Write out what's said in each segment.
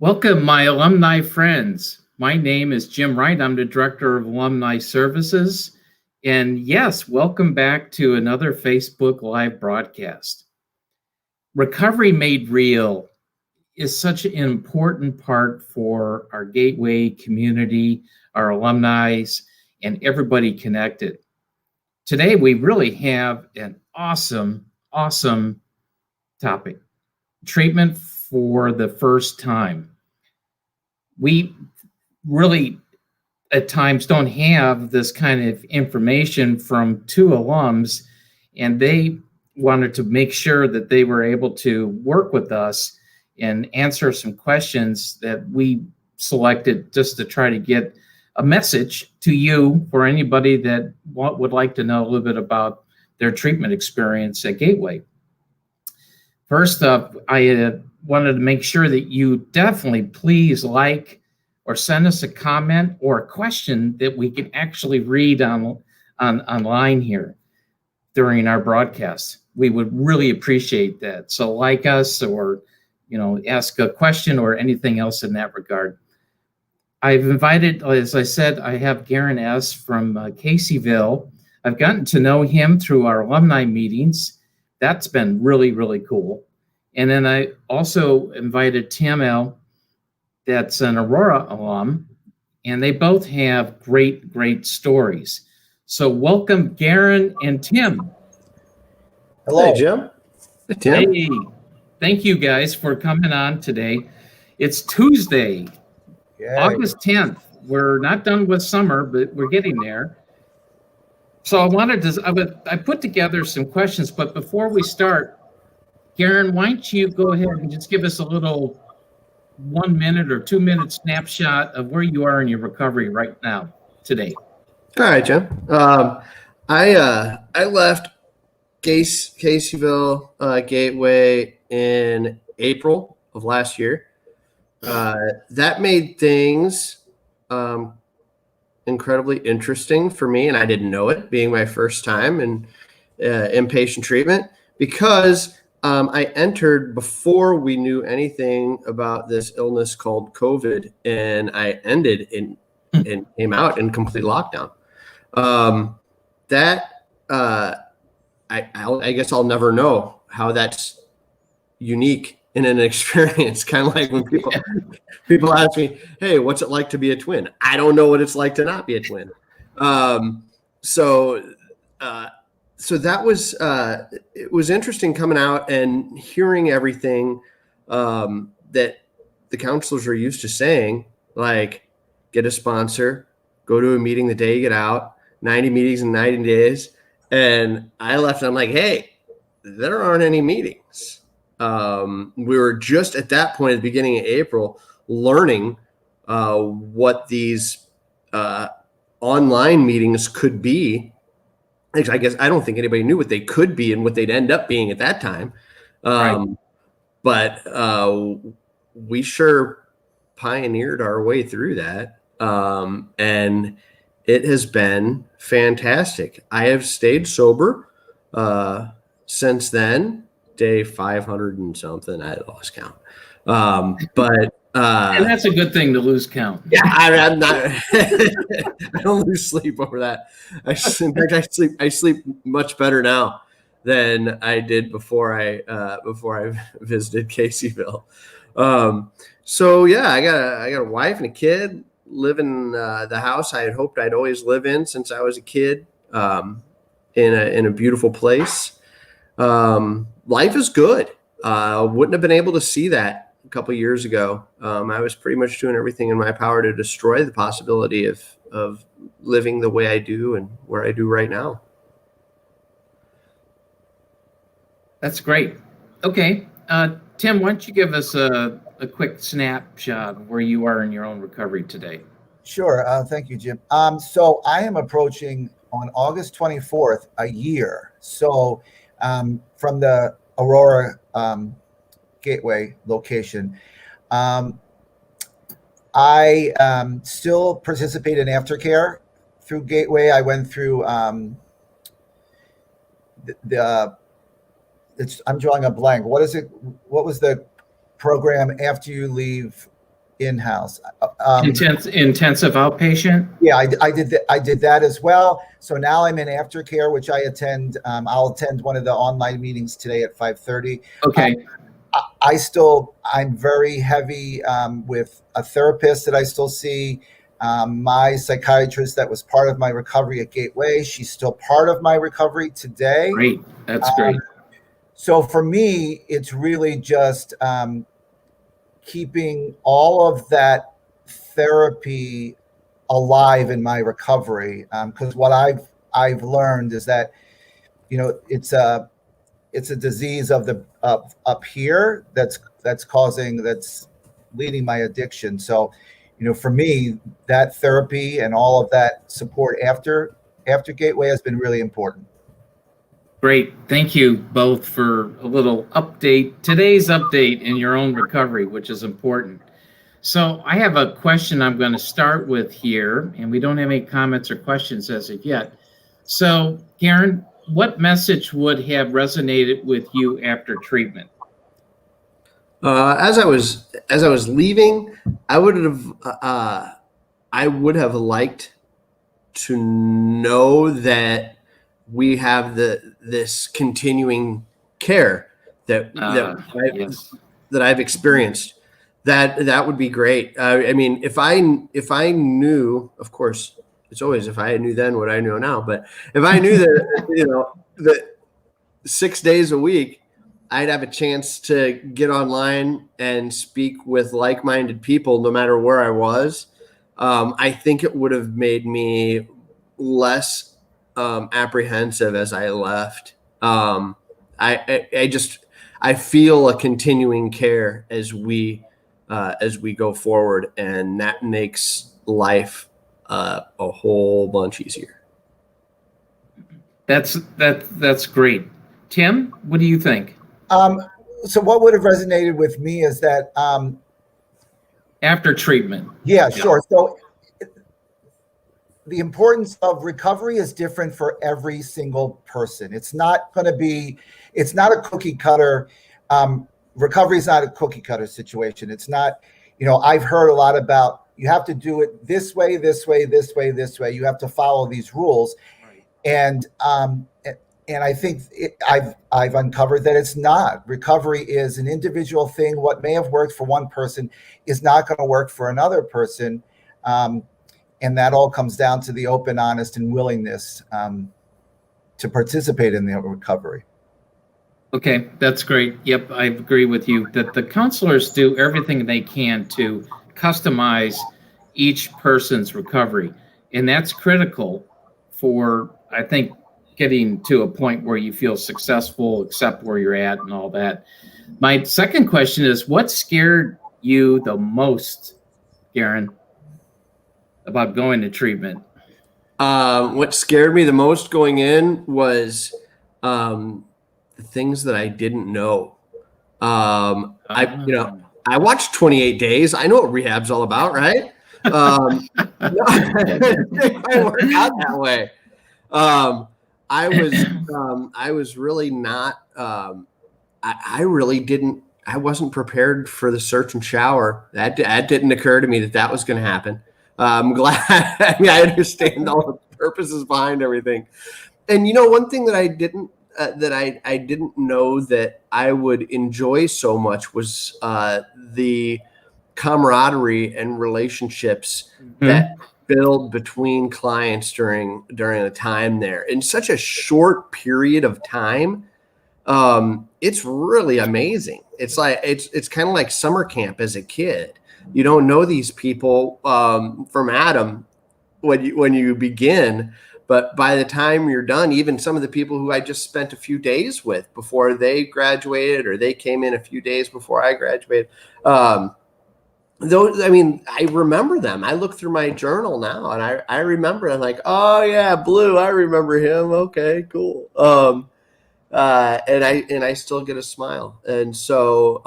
Welcome, my alumni friends. My name is Jim Wright. I'm the Director of Alumni Services. And yes, welcome back to another Facebook Live broadcast. Recovery Made Real is such an important part for our Gateway community, our alumni, and everybody connected. Today, we really have an awesome topic: treatment for the first time. We really at times don't have this kind of information from two alums, and they wanted to make sure that they were able to work with us and answer some questions that we selected just to try to get a message to you for anybody that would like to know a little bit about their treatment experience at Gateway. First up, I wanted to make sure that you definitely please like or send us a comment or a question that we can actually read online here during our broadcast. We would really appreciate that. So like us, or ask a question or anything else in that regard. I've invited, as I said, I have Garen S. from Caseyville. I've gotten to know him through our alumni meetings. That's been really cool. And then I also invited Tim L., that's an Aurora alum, and they both have great stories. So welcome, Garen and Tim. Hello, hey, Jim. Hey, Tim. Hey, thank you guys for coming on today. It's Tuesday, August 10th. We're not done with summer, but we're getting there. So I put together some questions, but before we start, Garen, why don't you go ahead and just give us a little 1 minute or 2 minute snapshot of where you are in your recovery right now today. All right, Jim. I left Caseyville Gateway in April of last year. That made things incredibly interesting for me, and I didn't know it, being my first time in inpatient treatment, because I entered before we knew anything about this illness called COVID, and I ended and came out in complete lockdown. I guess I'll never know how that's unique in an experience. Kind of like when people ask me, "Hey, what's it like to be a twin?" I don't know what it's like to not be a twin. So that was it was interesting coming out and hearing everything that the counselors are used to saying, like get a sponsor, go to a meeting the day you get out, 90 meetings in 90 days. And I left and I'm like, hey, there aren't any meetings. We were just at that point at the beginning of April learning what these online meetings could be. I guess I don't think anybody knew what they could be and what they'd end up being at that time. Right. But we sure pioneered our way through that. And it has been fantastic. I have stayed sober since then, day 500 and something. I lost count. And that's a good thing to lose count. Yeah, I'm not. I don't lose sleep over that. I sleep much better now than I did before I visited Caseyville. So yeah, I got a wife and a kid, live in the house I had hoped I'd always live in since I was a kid, in a beautiful place. Life is good. Wouldn't have been able to see that a couple years ago. I was pretty much doing everything in my power to destroy the possibility of living the way I do and where I do right now. That's great. Okay. Tim, why don't you give us a quick snapshot of where you are in your own recovery today? Sure. Thank you, Jim. So I am approaching on August 24th a year. So from the Aurora Gateway location. I still participate in aftercare through Gateway. I went through I'm drawing a blank. What is it? What was the program after you leave in-house. Intensive outpatient? Yeah, I did that as well. So now I'm in aftercare, which I attend. I'll attend one of the online meetings today at 5:30. Okay. I'm very heavy with a therapist that I still see. My psychiatrist that was part of my recovery at Gateway, she's still part of my recovery today. Great. That's great. So for me, it's really just keeping all of that therapy alive in my recovery. Because what I've learned is that, it's a disease of the up here that's leading my addiction. So, for me, that therapy and all of that support after Gateway has been really important. Great. Thank you both for a little update, today's update in your own recovery, which is important. So I have a question I'm going to start with here, and we don't have any comments or questions as of yet. So, Karen, what message would have resonated with you after treatment? As I was leaving, I would have liked to know that we have this continuing care that I've experienced. That would be great. I mean, if I knew, of course, it's always if I knew then what I know now. But if I knew that that 6 days a week, I'd have a chance to get online and speak with like-minded people, no matter where I was. I think it would have made me less apprehensive as I left. I feel a continuing care as we go forward, and that makes life a whole bunch easier. That's great. Tim, what do you think? So what would have resonated with me is that after treatment. Yeah, sure. So the importance of recovery is different for every single person. It's not a cookie cutter. Recovery is not a cookie cutter situation. It's not, I've heard a lot about, you have to do it this way, this way, this way, this way. You have to follow these rules. Right. And I think I've uncovered that it's not. Recovery is an individual thing. What may have worked for one person is not going to work for another person. And that all comes down to the open, honest, and willingness to participate in the recovery. Okay, that's great. Yep, I agree with you that the counselors do everything they can to customize each person's recovery. And that's critical for, I think, getting to a point where you feel successful, accept where you're at and all that. My second question is, what scared you the most, Karen, about going to treatment? What scared me the most going in was the things that I didn't know. I watched 28 Days. I know what rehab's all about, right? I work out that way. I was really not. I really didn't. I wasn't prepared for the search and shower. That didn't occur to me that was going to happen. I'm glad. I understand all the purposes behind everything. And one thing that I didn't know that I would enjoy so much was the camaraderie and relationships that build between clients during the time there in such a short period of time. It's really amazing. It's like it's kind of like summer camp as a kid. You don't know these people from Adam when you begin, but by the time you're done, even some of the people who I just spent a few days with before they graduated, or they came in a few days before I graduated, those, I remember them. I look through my journal now and I remember, I'm like, oh yeah, Blue, I remember him. Okay, cool. And I still get a smile. And so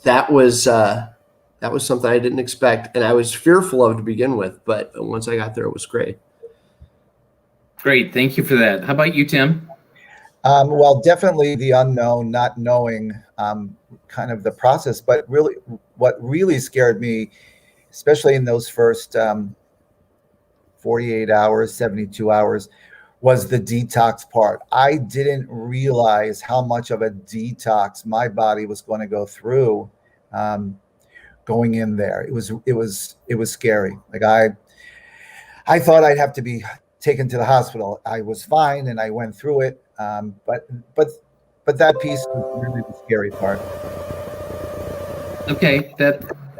that was something I didn't expect, and I was fearful of to begin with. But once I got there, it was great. Great, thank you for that. How about you, Tim? Well, definitely the unknown, not knowing kind of the process. But really, what really scared me, especially in those first 48 hours, 72 hours, was the detox part. I didn't realize how much of a detox my body was going to go through going in there. It was scary. Like I thought I'd have to be taken to the hospital. I was fine and I went through it. But that piece was really the scary part. Okay,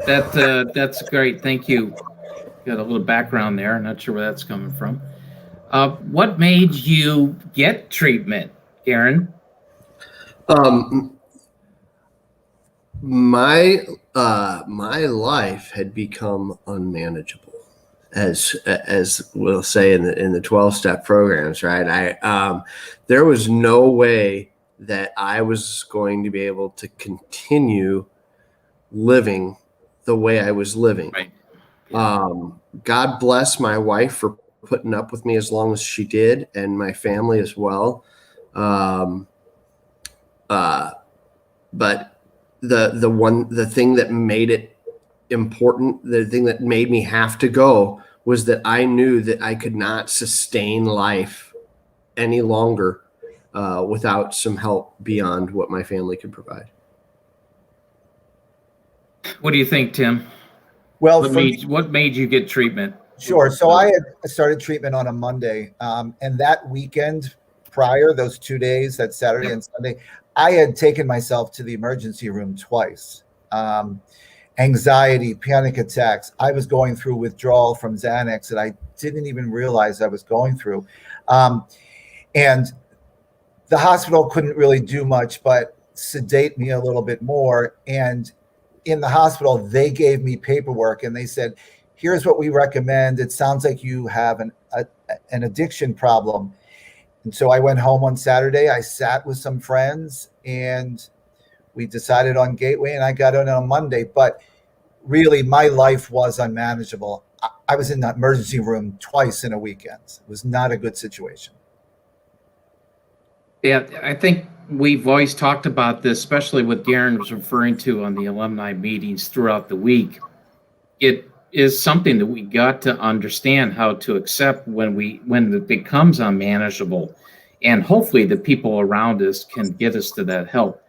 that's great. Thank you. Got a little background there. Not sure where that's coming from. What made you get treatment, Aaron? My life had become unmanageable, as we'll say in the 12-step programs, right? There was no way that I was going to be able to continue living the way I was living. Right. God bless my wife for putting up with me as long as she did, and my family as well. But the thing that made it important, the thing that made me have to go, was that I knew that I could not sustain life any longer without some help beyond what my family could provide. What do you think, Tim? Well, What made you get treatment? Sure. So I had started treatment on a Monday, and that weekend prior, those 2 days, that Saturday and Sunday, I had taken myself to the emergency room twice. Anxiety, panic attacks. I was going through withdrawal from Xanax that I didn't even realize I was going through. And the hospital couldn't really do much but sedate me a little bit more. And in the hospital, they gave me paperwork and they said, here's what we recommend. It sounds like you have an addiction problem. And so I went home on Saturday. I sat with some friends and we decided on Gateway, and I got in on Monday. But really, my life was unmanageable. I was in the emergency room twice in a weekend. It was not a good situation. Yeah, I think we've always talked about this, especially what Garen was referring to on the alumni meetings throughout the week. It is something that we got to understand how to accept when it becomes unmanageable, and hopefully the people around us can get us to that help.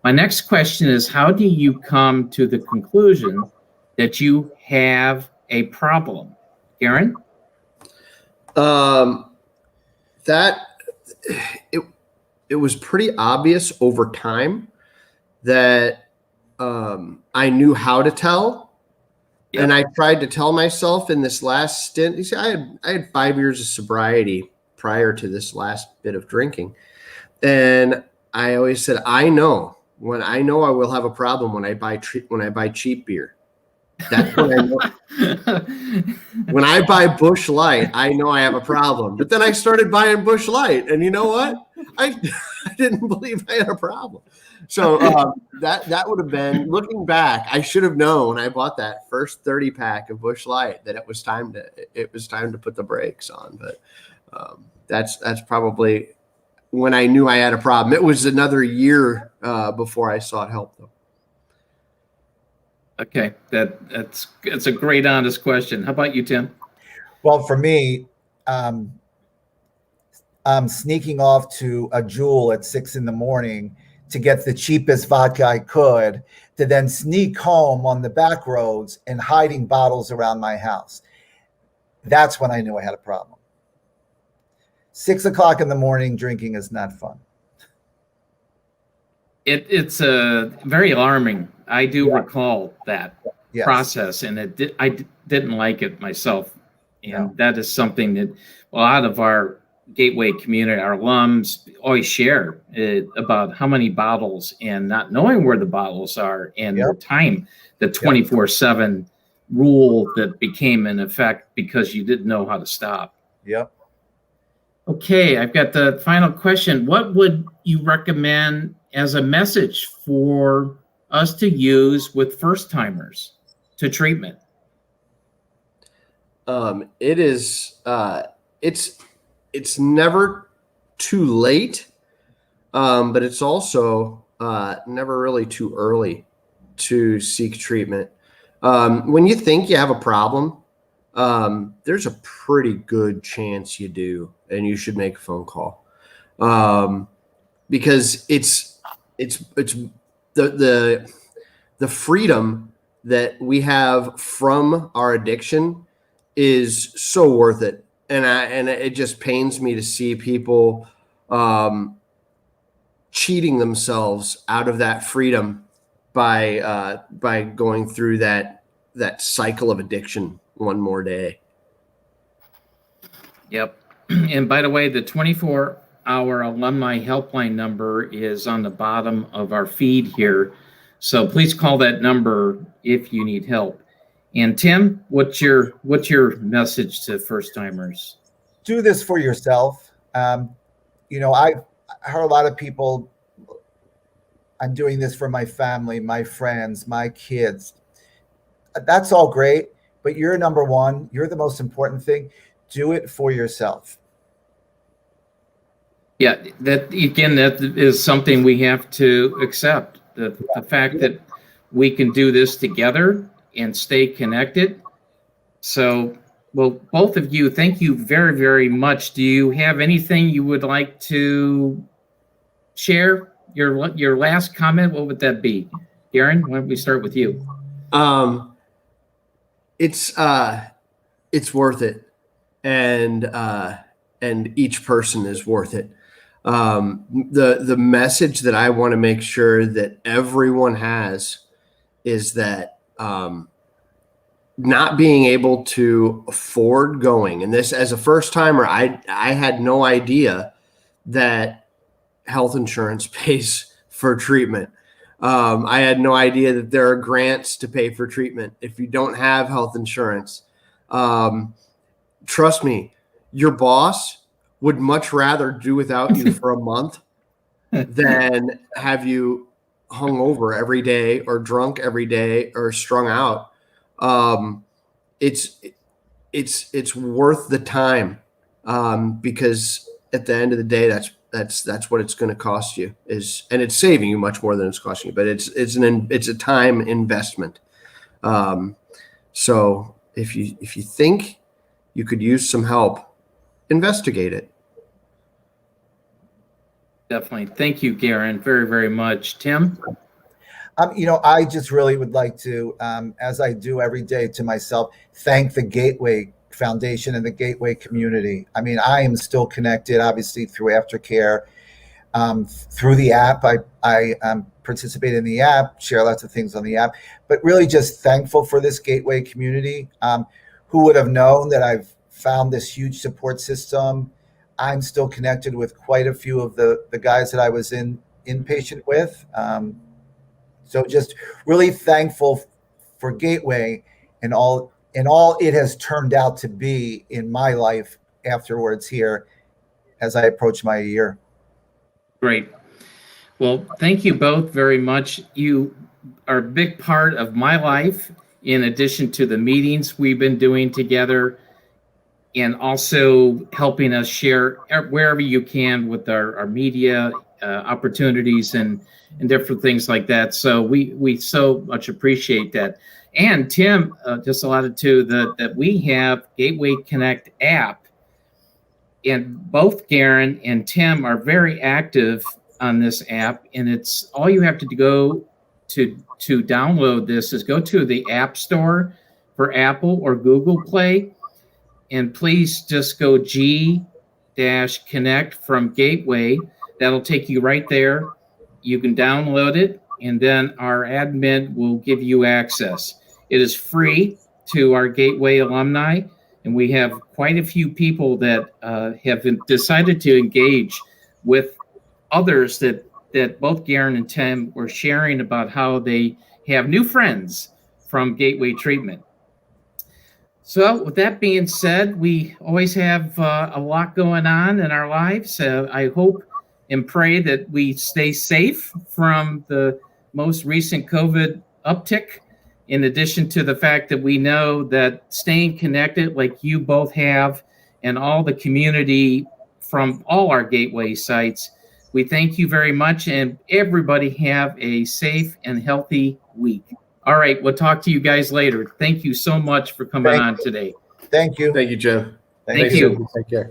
My next question is, how do you come to the conclusion that you have a problem, Garen? It was pretty obvious over time that I knew how to tell. Yep. And I tried to tell myself in this last stint. You see, I had 5 years of sobriety prior to this last bit of drinking. And I always said, I know I will have a problem when I buy cheap beer. That's when I know. When I buy Busch Light, I know I have a problem. But then I started buying Busch Light, and you know what? I didn't believe I had a problem. So that would have been, looking back, I should have known when I bought that first 30 pack of Busch Light that it was time to put the brakes on. But that's probably when I knew I had a problem. It was another year before I sought help, though. Okay, that's a great, honest question. How about you, Tim? Well, for me, sneaking off to a Jewel at 6 a.m. to get the cheapest vodka I could, to then sneak home on the back roads and hiding bottles around my house. That's when I knew I had a problem. 6 o'clock in the morning drinking is not fun. It's very alarming. I do recall that process, and I didn't like it myself. And that is something that a lot of our Gateway community, our alums, always share about how many bottles, and not knowing where the bottles are, and the time, the 24/7 rule that became in effect because you didn't know how to stop. Yep. Okay, I've got the final question. What would you recommend as a message for us to use with first timers to treatment? It's never too late but it's also never really too early to seek treatment. When you think you have a problem, there's a pretty good chance you do, and you should make a phone call, because it's the freedom that we have from our addiction is so worth it. And it just pains me to see people cheating themselves out of that freedom by going through that cycle of addiction one more day. Yep. And by the way, the 24-hour alumni helpline number is on the bottom of our feed here. So please call that number if you need help. And Tim, what's your message to first timers? Do this for yourself. You know, I heard a lot of people, I'm doing this for my family, my friends, my kids. That's all great, but you're number one. You're the most important thing. Do it for yourself. Yeah, that is something we have to accept. The fact that we can do this together and stay connected. So, well, both of you, thank you very, very much. Do you have anything you would like to share? Your last comment, what would that be? Darren, why don't we start with you? It's worth it, and each person is worth it. The message that I want to make sure that everyone has is that not being able to afford going, and this as a first timer, I had no idea that health insurance pays for treatment. I had no idea that there are grants to pay for treatment if you don't have health insurance. Trust me, your boss would much rather do without you for a month than have you hung over every day or drunk every day or strung out. It's worth the time, because at the end of the day, that's what it's going to cost you, and it's saving you much more than it's costing you, but it's a time investment. So if you think you could use some help, investigate it. Definitely. Thank you, Garen, very, very much. Tim? You know, I just really would like to, as I do every day to myself, thank the Gateway Foundation and the Gateway community. I mean, I am still connected, obviously, through aftercare, through the app. I participate in the app, share lots of things on the app, but really just thankful for this Gateway community. Who would have known that I've found this huge support system? I'm still connected with quite a few of the guys that I was inpatient with. So just really thankful for Gateway and all it has turned out to be in my life afterwards here as I approach my year. Great. Well, thank you both very much. You are a big part of my life, in addition to the meetings we've been doing together, and also helping us share wherever you can with our media opportunities and different things like that. So we so much appreciate that. And Tim just alluded to that we have Gateway Connect app, and both Garen and Tim are very active on this app. And it's all you have to go to download this is go to the App Store for Apple or Google Play, and please just go G-Connect from Gateway. That'll take you right there. You can download it, and then our admin will give you access. It is free to our Gateway alumni, and we have quite a few people that have decided to engage with others that both Garen and Tim were sharing about how they have new friends from Gateway treatment. So with that being said, we always have a lot going on in our lives. I hope and pray that we stay safe from the most recent COVID uptick, in addition to the fact that we know that staying connected like you both have and all the community from all our Gateway sites, We thank you very much, and everybody have a safe and healthy week. All right, we'll talk to you guys later. Thank you so much for coming on today. Thank you. Thank you, Jim. Thank you. Take care.